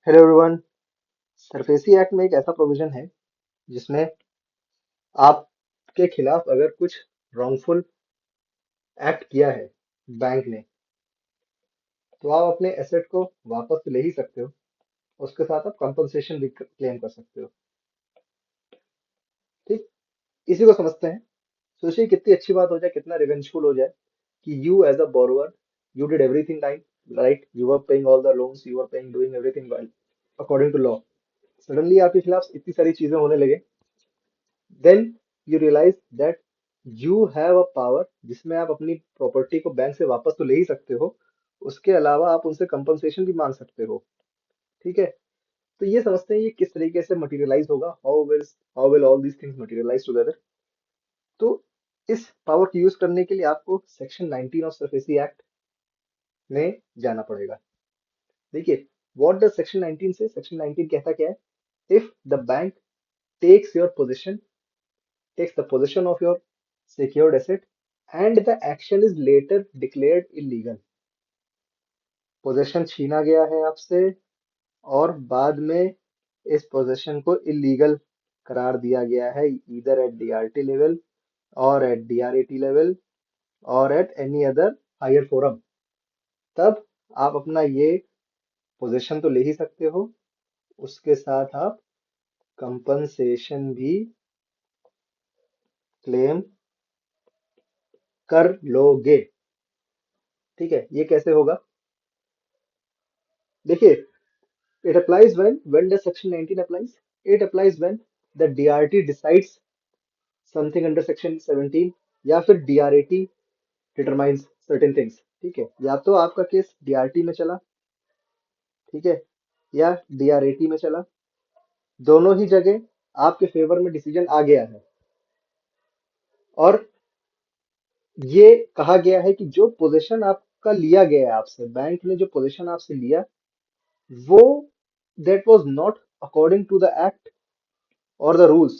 Hello everyone. SARFAESI act में एक ऐसा प्रोविजन है जिसमें आपके खिलाफ अगर कुछ रॉन्गफुल एक्ट किया है बैंक ने, तो आप अपने एसेट को वापस तो ले ही सकते हो। उसके साथ आप कंपनसेशन भी क्लेम कर सकते हो। ठीक, इसी को समझते हैं। सोचिए कितनी अच्छी बात हो जाए, कितना रिवेंजफुल हो जाए कि you as a borrower, you did everything right, you are paying all the loans, you are paying doing everything according to law. Suddenly आपके खिलाफ इतनी सारी चीजें होने लगे, then you realize that you have a power जिसमें आप अपनी प्रॉपर्टी को बैंक से वापस तो ले ही सकते हो, उसके अलावा आप उनसे कंपनसेशन भी मांग सकते हो। ठीक है, तो ये समझते हैं ये किस तरीके से मटेरियलाइज होगा, how will all these things materialize together. तो इस पावर को यूज करने के लिए आपको सेक्शन 19 ऑफ सरफेसी एक्ट में जाना पड़ेगा। देखिए, व्हाट डज सेक्शन 19 से, सेक्शन 19 कहता क्या है? If the bank takes your possession takes the possession of your secured asset and the action is later declared illegal। Possession छीना गया है आपसे और बाद में इस पोजेशन को इलीगल करार दिया गया है, ईदर एट डीआरटी लेवल और एट डीआरएटी लेवल और at any other higher forum, तब आप अपना ये पोजेशन तो ले ही सकते हो, उसके साथ आप कंपनसेशन भी क्लेम कर लोगे। ठीक है, ये कैसे होगा? देखिए, it applies when does section 19 applies? It applies when the DRT decides something under section 17 या फिर DRAT determines certain things। ठीक है, या तो आपका केस DRT में चला, ठीक है, या DRAT में चला, दोनों ही जगह आपके फेवर में डिसीजन आ गया है और ये कहा गया है कि जो पोजीशन आपका लिया गया है, आपसे बैंक ने जो पोजीशन आपसे लिया, वो that was not according to the act or the rules।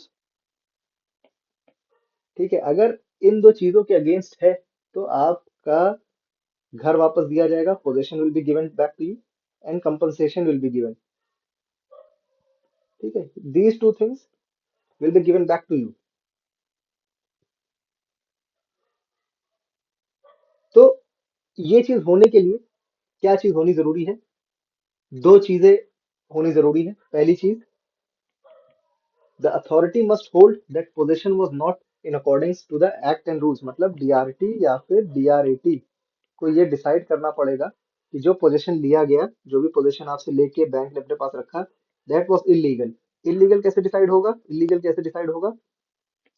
ठीक है, अगर इन दो चीजों के अगेंस्ट है तो आपका घर वापस दिया जाएगा, possession will be given back to you and compensation will be given. ठीक है, these two things will be given back to you. तो ये चीज होने के लिए क्या चीज होनी जरूरी है? दो चीजें होनी जरूरी है। पहली चीज, the authority must hold that possession was not in accordings to the act and rules. मतलब डीआरटी या फिर डीआरएटी को ये डिसाइड करना पड़ेगा कि जो पोजीशन लिया गया, जो भी पोजीशन आपसे लेके बैंक ने अपने पास रखा, दैट वाज इलीगल। इलीगल कैसे डिसाइड होगा? इलीगल कैसे डिसाइड होगा?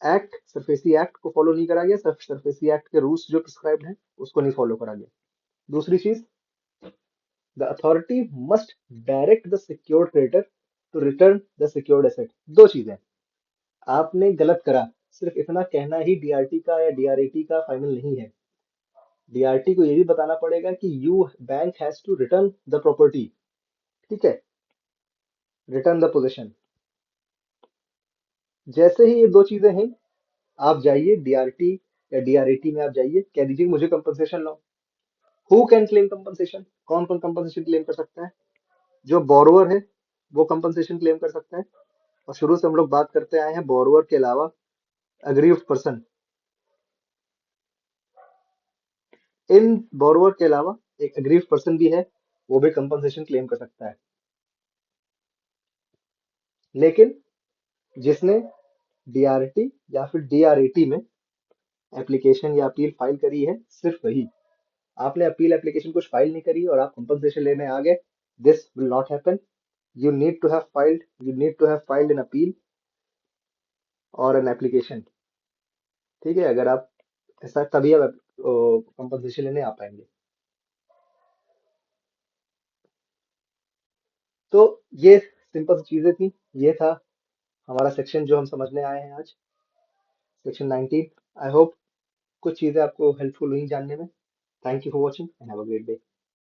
एक्ट, सरफेसी एक्ट को फॉलो नहीं करा गया, सरफेसी एक्ट के रूल्स जो प्रिस्क्राइब्ड हैं उसको नहीं फॉलो करा गया। दूसरी चीज, the authority must direct the secured creditor to return the secured asset. दो चीजें, आपने गलत करा, सिर्फ इतना कहना ही डीआरटी का या डीआरएटी का फाइनल नहीं है। डीआरटी को ये भी बताना पड़ेगा कि you bank has to return the property. ठीक है, रिटर्न द पोजीशन। जैसे ही ये दो चीजें हैं, आप जाइए डीआरटी या डीआरएटी में, आप जाइए कह दीजिए मुझे compensation low. Who can claim compensation? कौन कौन कंपनसेशन क्लेम कर सकता है? जो बोरोवर है वो कंपनसेशन क्लेम कर सकता है। और शुरू से हम लोग बात करते आए हैं, बोरोवर के अलावा अग्रीव्ड पर्सन, इन बोरोवर के अलावा एक अग्रीव्ड पर्सन भी है, वो भी कंपनसेशन क्लेम कर सकता है। लेकिन जिसने डीआरटी या फिर डीआरएटी में एप्लीकेशन या अपील फाइल करी है, सिर्फ वही। आपने अपील एप्लीकेशन कुछ फाइल नहीं करी और आप कंपनसेशन लेने आ गए, this will not happen. You need to have filed an appeal और एन एप्लीकेशन। ठीक है, अगर आप ऐसा, तभी आप कंपनसेशन लेने आ पाएंगे। तो ये सिंपल सी चीजें थी, ये था हमारा सेक्शन जो हम समझने आए हैं आज, सेक्शन 19। आई होप कुछ चीजें आपको हेल्पफुल हुई जानने में। Thank you for watching and have a great day.